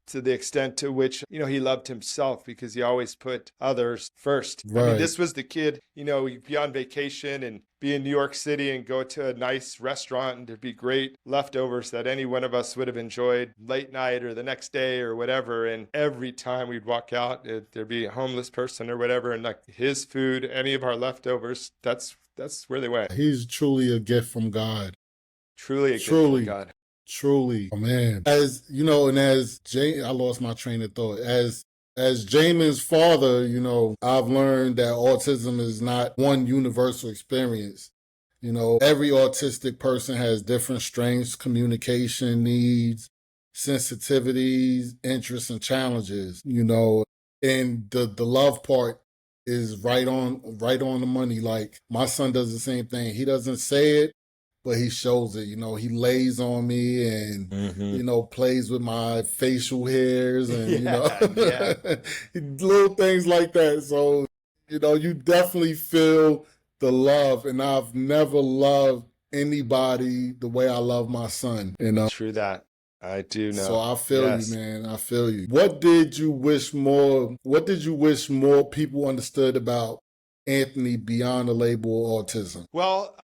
to the extent to which he loved himself, because he always put others first. I mean, this was the kid, he'd be on vacation and be in New York City and go to a nice restaurant, and there'd be great leftovers that any one of us would have enjoyed late night or the next day or whatever. And every time we'd walk out, there'd be a homeless person or whatever, and like his food, any of our leftovers, that's where they went. He's truly a gift from God. Truly a gift from God. Truly. Oh, man. As and as I lost my train of thought. As Jamin's father, I've learned that autism is not one universal experience. Every autistic person has different strengths, communication needs, sensitivities, interests, and challenges, and the love part is right on the money. Like my son does the same thing. He doesn't say it, but he shows it. He lays on me and, plays with my facial hairs and, little things like that. So, you definitely feel the love. And I've never loved anybody the way I love my son, True that. I do know. So I feel you, man. I feel you. What did you wish more people understood about Anthony beyond the label autism? Well,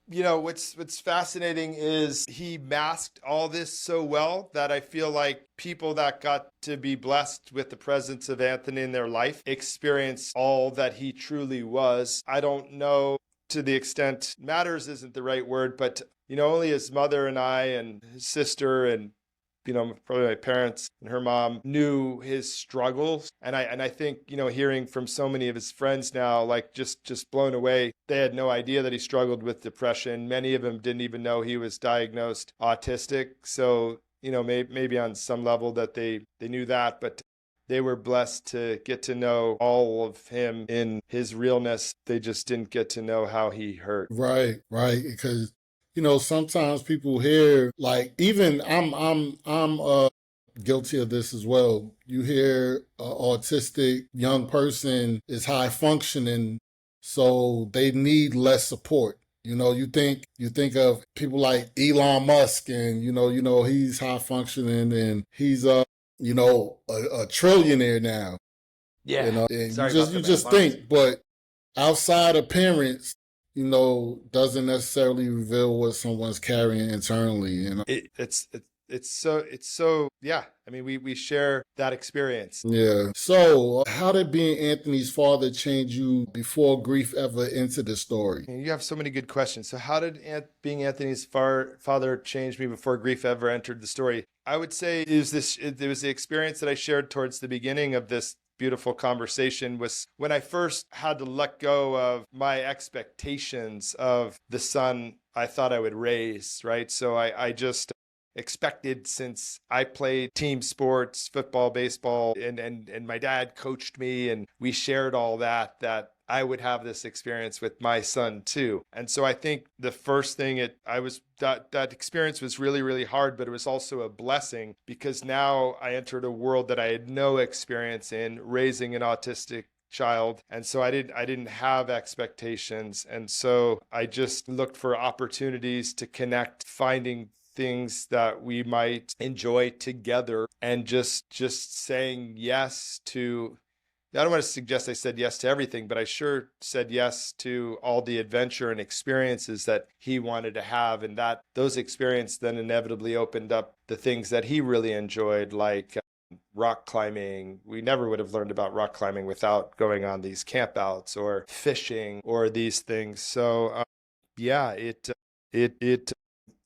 what's fascinating is he masked all this so well that I feel like people that got to be blessed with the presence of Anthony in their life experience all that he truly was. I don't know to the extent, matters isn't the right word, but only his mother and I and his sister and probably my parents and her mom knew his struggles. And I think, hearing from so many of his friends now, like just blown away. They had no idea that he struggled with depression. Many of them didn't even know he was diagnosed autistic. So, maybe on some level that they knew that, but they were blessed to get to know all of him in his realness. They just didn't get to know how he hurt. Right, right. Because sometimes people hear, like, even I'm guilty of this as well. You hear an autistic young person is high functioning, so they need less support. You think of people like Elon Musk, and he's high functioning, and he's a trillionaire now. Yeah. And you Sorry just about the you just alarms. think, but outside appearance, doesn't necessarily reveal what someone's carrying internally. It's so yeah. I mean, we share that experience. Yeah. So, how did being Anthony's father change you before grief ever entered the story? You have so many good questions. So, how did being Anthony's father change me before grief ever entered the story? I would say it was the experience that I shared towards the beginning of this beautiful conversation, was when I first had to let go of my expectations of the son I thought I would raise, right? So I just expected, since I played team sports, football, baseball, and my dad coached me and we shared all that I would have this experience with my son too. And so I think the first thing that experience was really, really hard, but it was also a blessing, because now I entered a world that I had no experience in, raising an autistic child. And so I didn't have expectations. And so I just looked for opportunities to connect, finding things that we might enjoy together, and just saying yes to, I don't want to suggest I said yes to everything, but I sure said yes to all the adventure and experiences that he wanted to have. And that those experiences then inevitably opened up the things that he really enjoyed, like rock climbing. We never would have learned about rock climbing without going on these campouts, or fishing, or these things. So yeah, it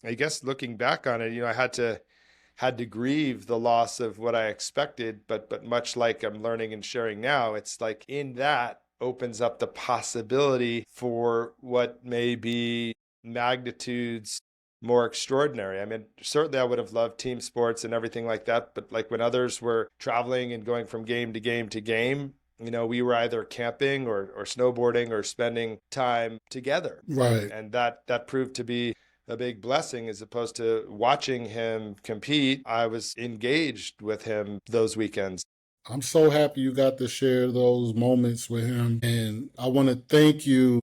I guess looking back on it, I had to grieve the loss of what I expected, but much like I'm learning and sharing now, it's like in that opens up the possibility for what may be magnitudes more extraordinary. I mean, certainly I would have loved team sports and everything like that, but like when others were traveling and going from game to game to game, we were either camping or snowboarding or spending time together. Right. And that proved to be a big blessing, as opposed to watching him compete. I was engaged with him those weekends. I'm so happy you got to share those moments with him. And I want to thank you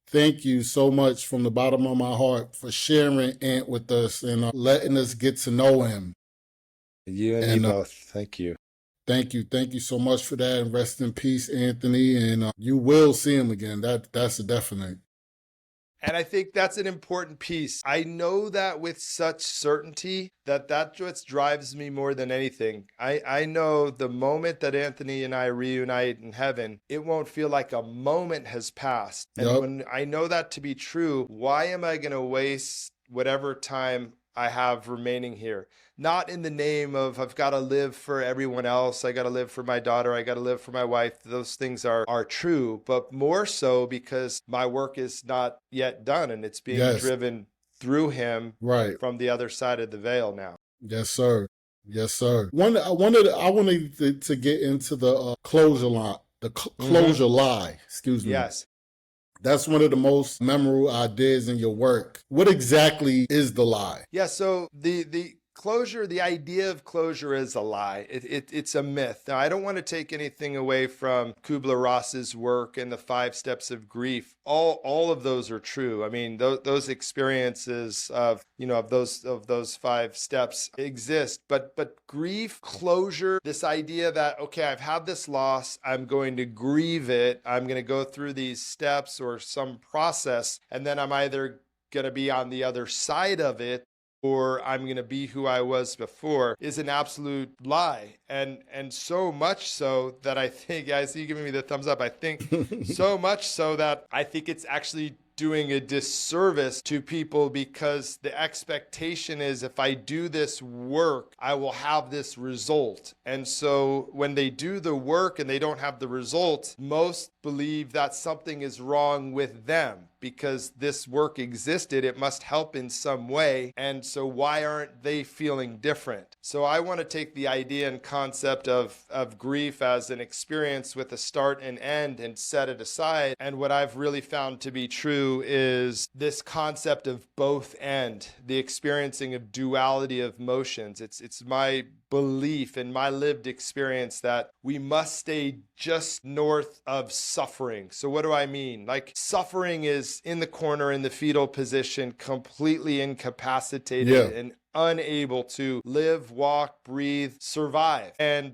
so much from the bottom of my heart for sharing Ant with us and letting us get to know him. You and me both. Thank you. Thank you so much for that. And rest in peace, Anthony. And you will see him again. That's a definite. And I think that's an important piece. I know that with such certainty that's what drives me more than anything. I know the moment that Anthony and I reunite in heaven, it won't feel like a moment has passed. And Yep. when I know that to be true, why am I going to waste whatever time I have remaining here? Not in the name of I've got to live for everyone else. I got to live for my daughter. I got to live for my wife. Those things are true, but more so because my work is not yet done, and it's being driven through him from the other side of the veil now. Yes, sir. Yes, sir. I wanted to get into the closure line. The closure lie. Excuse me. Yes. That's one of the most memorable ideas in your work. What exactly is the lie? Yeah, so the closure, the idea of closure is a lie. It's a myth. Now, I don't want to take anything away from Kubler-Ross's work and the 5 steps of grief. All of those are true. I mean, those experiences of those 5 steps exist. But grief, closure, this idea that, okay, I've had this loss, I'm going to grieve it, I'm going to go through these steps or some process, and then I'm either going to be on the other side of it, or I'm going to be who I was before, is an absolute lie. And so much so that I think, guys, you giving me the thumbs up, I think so much so that I think it's actually doing a disservice to people because the expectation is if I do this work, I will have this result. And so when they do the work and they don't have the result, most believe that something is wrong with them because this work existed. It must help in some way. And so why aren't they feeling different? So I want to take the idea and concept of grief as an experience with a start and end and set it aside. And what I've really found to be true is this concept of both and, the experiencing of duality of motions. It's my belief and my lived experience that we must stay just north of suffering. So what do I mean? Like suffering is in the corner in the fetal position, completely incapacitated and unable to live, walk, breathe, survive. And,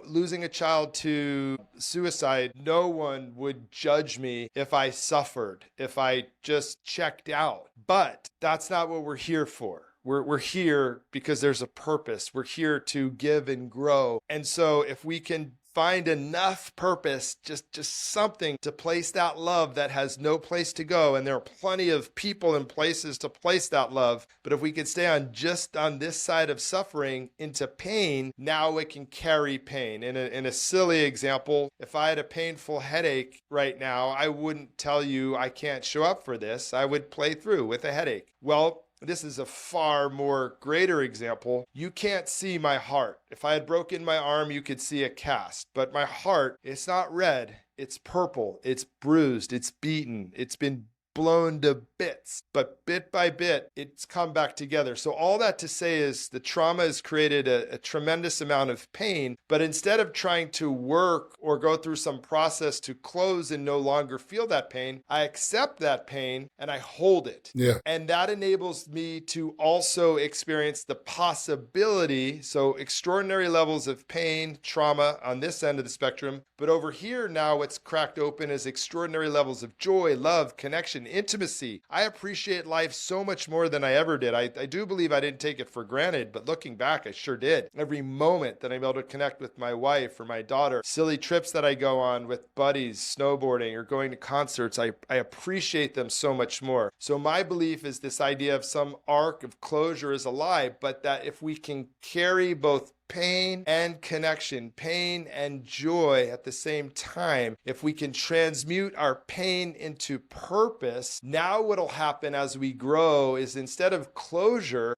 losing a child to suicide, no one would judge me if I suffered, if I just checked out. But that's not what we're here for. We're here because there's a purpose. We're here to give and grow. And so if we can find enough purpose, just something to place that love that has no place to go, and there are plenty of people and places to place that love, but if we could stay on just on this side of suffering into pain, now it can carry pain. In a silly example, if I had a painful headache right now, I wouldn't tell you I can't show up for this. I would play through with a headache. Well, this is a far more greater example. You can't see my heart. If I had broken my arm, you could see a cast. But my heart, it's not red. It's purple. It's bruised. It's beaten. It's been blown to bits. But bit by bit, it's come back together. So all that to say is the trauma has created a tremendous amount of pain. But instead of trying to work or go through some process to close and no longer feel that pain, I accept that pain and I hold it. Yeah. And that enables me to also experience the possibility, so extraordinary levels of pain, trauma on this end of the spectrum. But over here now, what's cracked open is extraordinary levels of joy, love, connection, intimacy. I appreciate life so much more than I ever did. I do believe I didn't take it for granted, but looking back, I sure did. Every moment that I'm able to connect with my wife or my daughter, silly trips that I go on with buddies, snowboarding or going to concerts, I appreciate them so much more. So my belief is this idea of some arc of closure is a lie, but that if we can carry both pain and connection, pain and joy at the same time, if we can transmute our pain into purpose, now what'll happen as we grow is instead of closure,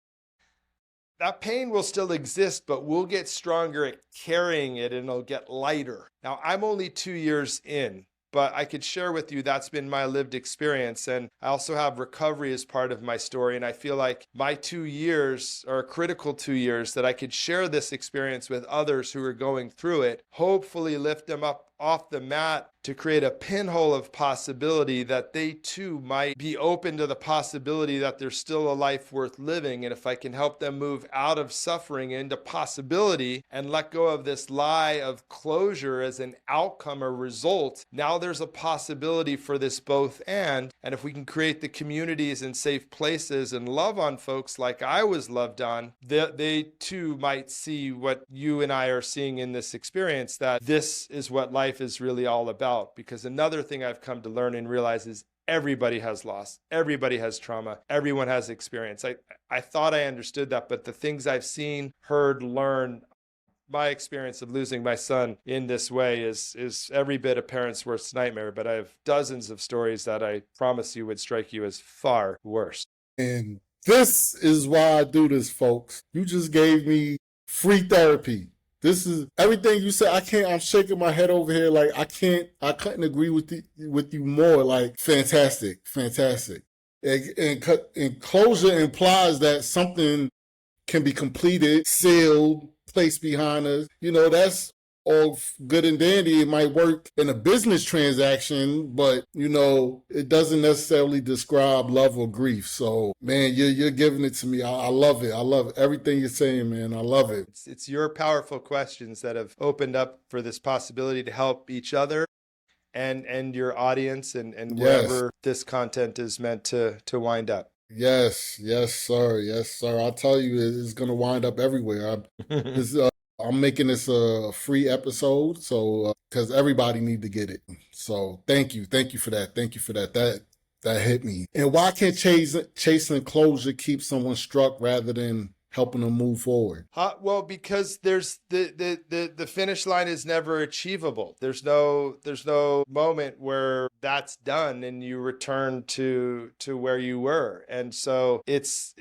that pain will still exist, but we'll get stronger at carrying it and it'll get lighter. Now, I'm only 2 years in, but I could share with you that's been my lived experience. And I also have recovery as part of my story. And I feel like my 2 years are a critical 2 years that I could share this experience with others who are going through it, hopefully lift them up off the mat to create a pinhole of possibility that they too might be open to the possibility that there's still a life worth living. And if I can help them move out of suffering into possibility and let go of this lie of closure as an outcome or result, now there's a possibility for this both and. And if we can create the communities and safe places and love on folks like I was loved on, they too might see what you and I are seeing in this experience, that this is what life is really all about. Because another thing I've come to learn and realize is everybody has loss, everybody has trauma, everyone has experience. I thought I understood that, but the things I've seen, heard, learned, my experience of losing my son in this way is every bit a parent's worst nightmare. But I have dozens of stories that I promise you would strike you as far worse. And this is why I do this, folks. You just gave me free therapy. This is everything you said. I'm shaking my head over here. Like, I couldn't agree with you more. Like, fantastic. And closure implies that something can be completed, sealed, placed behind us. That's all good and dandy. It might work in a business transaction, but it doesn't necessarily describe love or grief. So, man, you're giving it to me. I love it. I love everything you're saying, man. I love it. It's your powerful questions that have opened up for this possibility to help each other and your audience and wherever this content is meant to wind up. Yes, sir. I'll tell you, it's going to wind up everywhere. I'm making this a free episode, so because everybody need to get it. So thank you for that. That hit me. And why can't chasing closure keep someone stuck rather than helping them move forward? Well, because there's the finish line is never achievable. There's no moment where that's done and you return to where you were. And so it's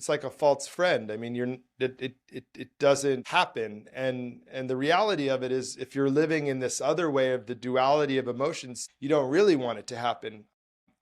like a false friend. I mean, it doesn't happen. And the reality of it is, if you're living in this other way of the duality of emotions, you don't really want it to happen.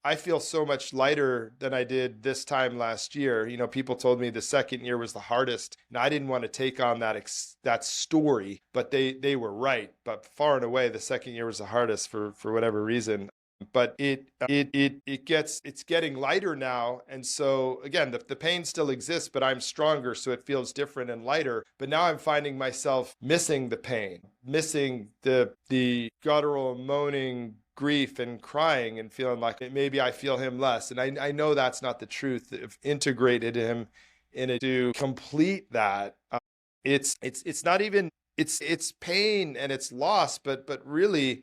I feel so much lighter than I did this time last year. You know, people told me the second year was the hardest, and I didn't want to take on that story, but they were right. But far and away, the second year was the hardest for whatever reason. But it's getting lighter now, and so again, the pain still exists, but I'm stronger, so it feels different and lighter. But now I'm finding myself missing the pain, missing the guttural moaning grief and crying, and feeling like maybe I feel him less. And I know that's not the truth. I've integrated him in it to complete that. It's not even, it's pain and it's loss, but really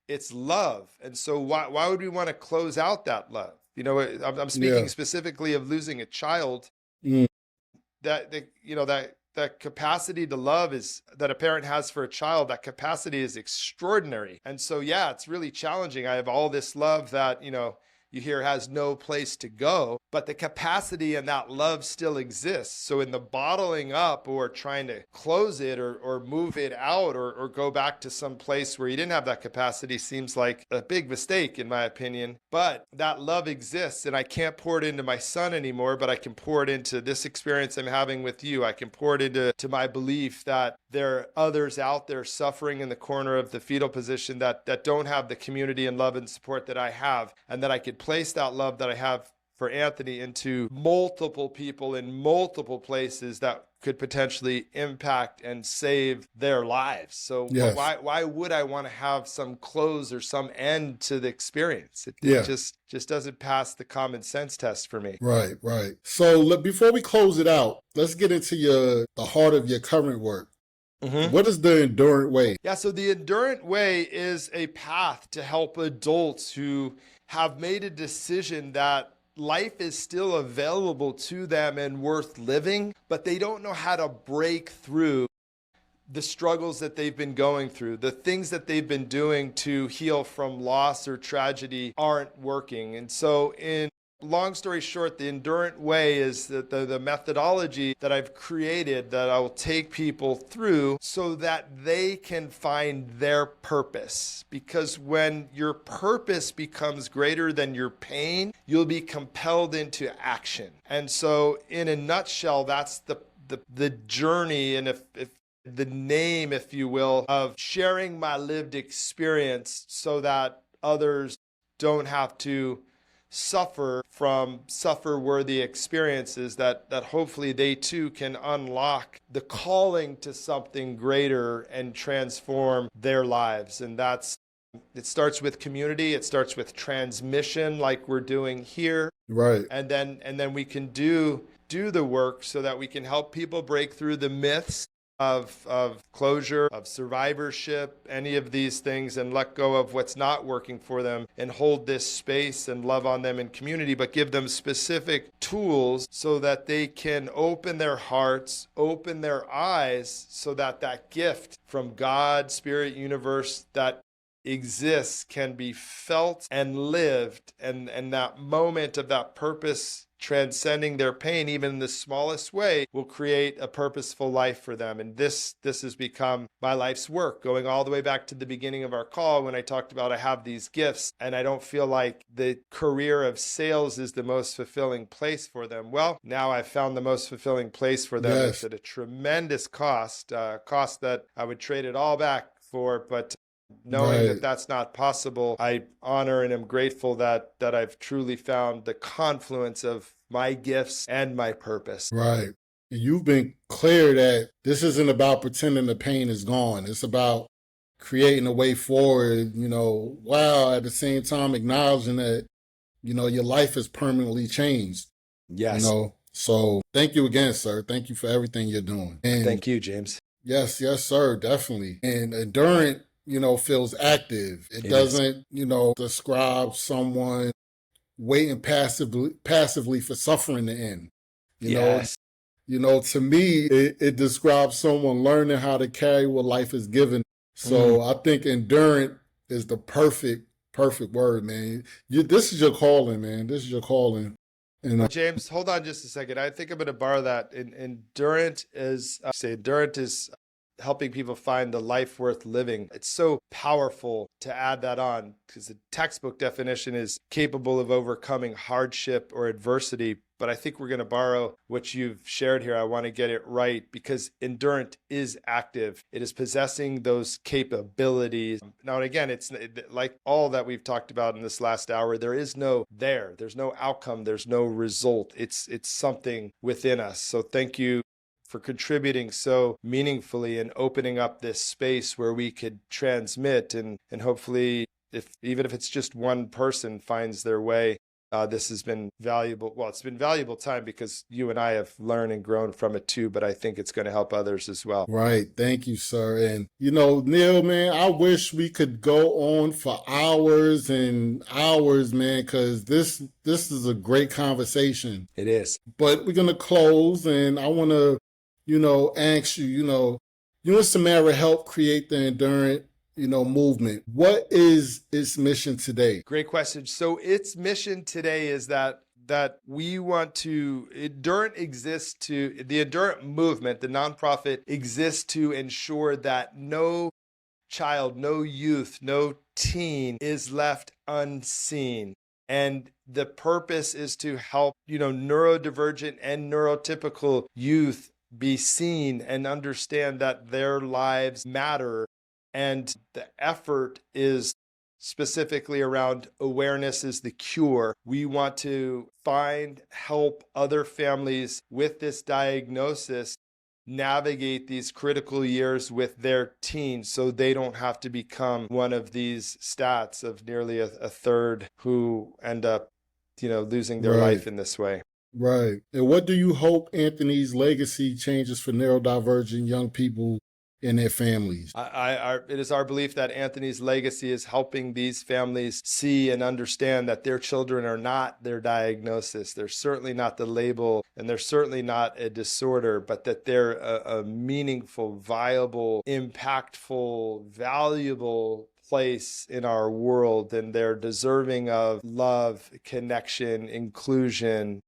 it's love. And so why would we want to close out that love? You know, I'm speaking Yeah. specifically of losing a child. Mm. That capacity to love is that a parent has for a child, that capacity is extraordinary. And so, yeah, it's really challenging. I have all this love that, you hear has no place to go, but the capacity and that love still exists. So in the bottling up or trying to close it or move it out or go back to some place where you didn't have that capacity seems like a big mistake, in my opinion. But that love exists, and I can't pour it into my son anymore, but I can pour it into this experience I'm having with you. I can pour it into my belief that there are others out there suffering in the corner of the fetal position that don't have the community and love and support that I have, and that I could place that love that I have for Anthony into multiple people in multiple places that could potentially impact and save their lives. So Yes. why would I want to have some close or some end to the experience? It Yeah. just doesn't pass the common sense test for me. Right. So before we close it out, let's get into the heart of your current work. Mm-hmm. What is the Endurant Way? Yeah, so the Endurant Way is a path to help adults who have made a decision that life is still available to them and worth living, but they don't know how to break through the struggles that they've been going through. The things that they've been doing to heal from loss or tragedy aren't working. And so long story short, the Endurant Way is the methodology that I've created that I will take people through so that they can find their purpose. Because when your purpose becomes greater than your pain, you'll be compelled into action. And so in a nutshell, that's the journey, and if the name, if you will, of sharing my lived experience so that others don't have to suffer from suffer-worthy experiences, that hopefully they too can unlock the calling to something greater and transform their lives. And it starts with community, it starts with transmission like we're doing here. Right. And then we can do the work so that we can help people break through the myths of closure, of survivorship, any of these things, and let go of what's not working for them and hold this space and love on them in community, but give them specific tools so that they can open their hearts, open their eyes, so that that gift from God, Spirit, Universe that exists can be felt and lived, and that moment of that purpose transcending their pain, even in the smallest way, will create a purposeful life for them. And this has become my life's work, going all the way back to the beginning of our call when I talked about I have these gifts and I don't feel like the career of sales is the most fulfilling place for them. Well, now I've found the most fulfilling place for them. Yes. It's at a tremendous cost that I would trade it all back for, but knowing Right. that that's not possible, I honor and am grateful that I've truly found the confluence of my gifts and my purpose. Right. You've been clear that this isn't about pretending the pain is gone. It's about creating a way forward, while at the same time acknowledging that, your life is permanently changed. Yes. So thank you again, sir. Thank you for everything you're doing. And Thank you, James. yes, sir, definitely. And Endurant, feels active. It It doesn't, describe someone waiting passively for suffering to end. You know, Yes. to me, it describes someone learning how to carry what life is given. Mm. So I think endurant is the perfect word, man. This is your calling, man. This is your calling. And Well, James, hold on just a second. I think I'm going to borrow that. Endurant is, endurant is helping people find the life worth living. It's so powerful to add that on because the textbook definition is capable of overcoming hardship or adversity. But I think we're going to borrow what you've shared here. I want to get it right because endurant is active. It is possessing those capabilities. Now, and again, it's like all that we've talked about in this last hour. There's no outcome. There's no result. It's something within us. So thank you for contributing so meaningfully and opening up this space where we could transmit and hopefully even if it's just one person finds their way. This has been valuable. Well, it's been valuable time because you and I have learned and grown from it too, but I think it's going to help others as well. right. Thank you, sir. And, Neal, man, I wish we could go on for hours and hours, man, because this is a great conversation. It is. But we're going to close, and I want to, ask you, you and Samara helped create the Endurant movement. What is its mission today? Great question. So its mission today is that we want to the Endurant movement, the nonprofit exists to ensure that no child, no youth, no teen is left unseen. And the purpose is to help, neurodivergent and neurotypical youth be seen and understand that their lives matter. And the effort is specifically around awareness is the cure. We want to help other families with this diagnosis navigate these critical years with their teens so they don't have to become one of these stats of nearly a third who end up, losing their life in this way. Right. And what do you hope Anthony's legacy changes for neurodivergent young people and their families? It is our belief that Anthony's legacy is helping these families see and understand that their children are not their diagnosis. They're certainly not the label, and they're certainly not a disorder, but that they're a meaningful, viable, impactful, valuable place in our world, and they're deserving of love, connection, inclusion,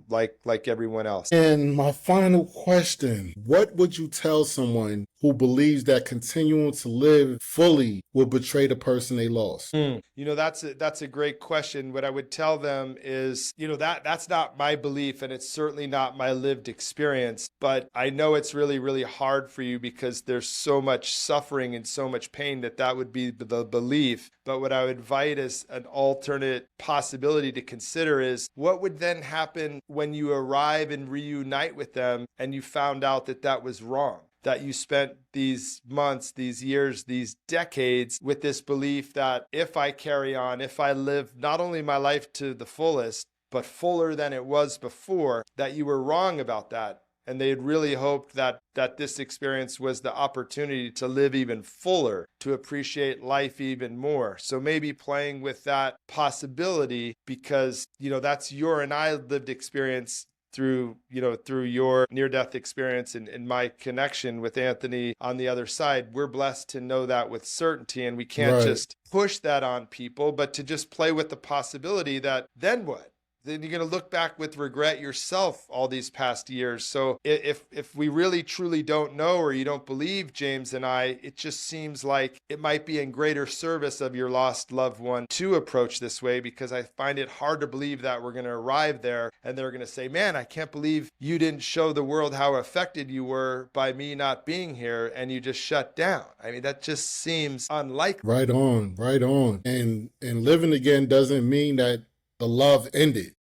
like everyone else. And my final question, what would you tell someone who believes that continuing to live fully will betray the person they lost? That's a great question. What I would tell them is, that's not my belief, and it's certainly not my lived experience, but I know it's really, really hard for you because there's so much suffering and so much pain that would be the belief. But what I would invite as an alternate possibility to consider is what would then happen when you arrive and reunite with them and you found out that was wrong, that you spent these months, these years, these decades with this belief that if I carry on, if I live not only my life to the fullest, but fuller than it was before, that you were wrong about that. And they had really hoped that this experience was the opportunity to live even fuller, to appreciate life even more. So maybe playing with that possibility because, that's your and I lived experience through your near-death experience and my connection with Anthony on the other side. We're blessed to know that with certainty, and we can't just push that on people, but to just play with the possibility that then what? Then you're going to look back with regret yourself all these past years. So if we really truly don't know or you don't believe James and I, it just seems like it might be in greater service of your lost loved one to approach this way, because I find it hard to believe that we're going to arrive there and they're going to say, man, I can't believe you didn't show the world how affected you were by me not being here and you just shut down. I mean, that just seems unlikely. Right on, right on. And living again doesn't mean that the love ended.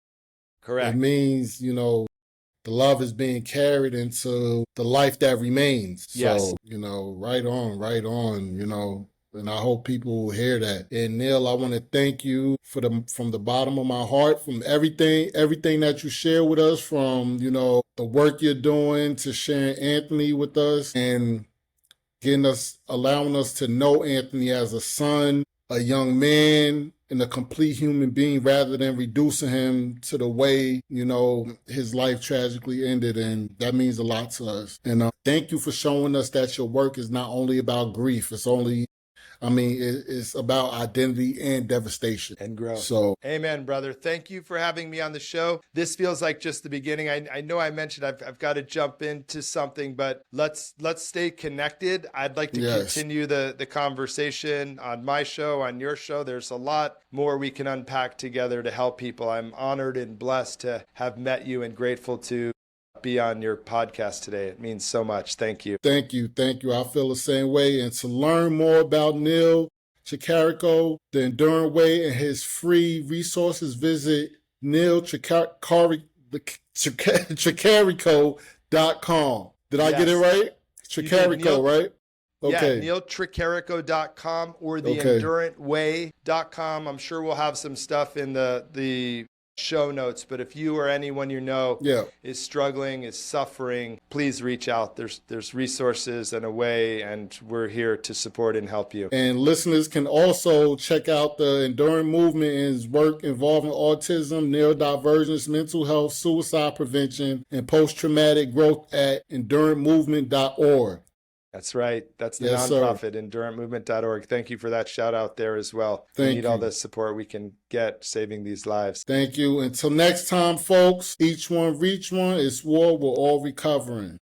Correct. It means, the love is being carried into the life that remains. Yes. So, right on, and I hope people will hear that. And Neal, I want to thank you from the bottom of my heart, from everything that you share with us, from, the work you're doing to sharing Anthony with us and allowing us to know Anthony as a son, a young man and a complete human being rather than reducing him to the way, his life tragically ended. And that means a lot to us. And thank you for showing us that your work is not only about grief. It's about identity and devastation. And growth. So, amen, brother. Thank you for having me on the show. This feels like just the beginning. I know I mentioned I've got to jump into something, but let's stay connected. I'd like to continue the conversation on my show, on your show. There's a lot more we can unpack together to help people. I'm honored and blessed to have met you and grateful to be on your podcast today. It means so much. Thank you. Thank you. I feel the same way. And to learn more about Neal Tricarico, the Enduring Way, and his free resources, visit nealtricarico.com. Did I get it right? Tricarico, right? Okay. Yeah, nealtricarico.com or theendurantway.com. I'm sure we'll have some stuff in the show notes, but if you or anyone you know is struggling, is suffering, please reach out. There's resources and a way, and we're here to support and help you. And listeners can also check out the Enduring Movement and his work involving autism, neurodivergence, mental health, suicide prevention, and post-traumatic growth at enduringmovement.org. That's right. That's the nonprofit, endurantmovement.org. Thank you for that shout out there as well. We need all the support we can get saving these lives. Thank you. Until next time, folks, each one reach one. It's war. We're all recovering.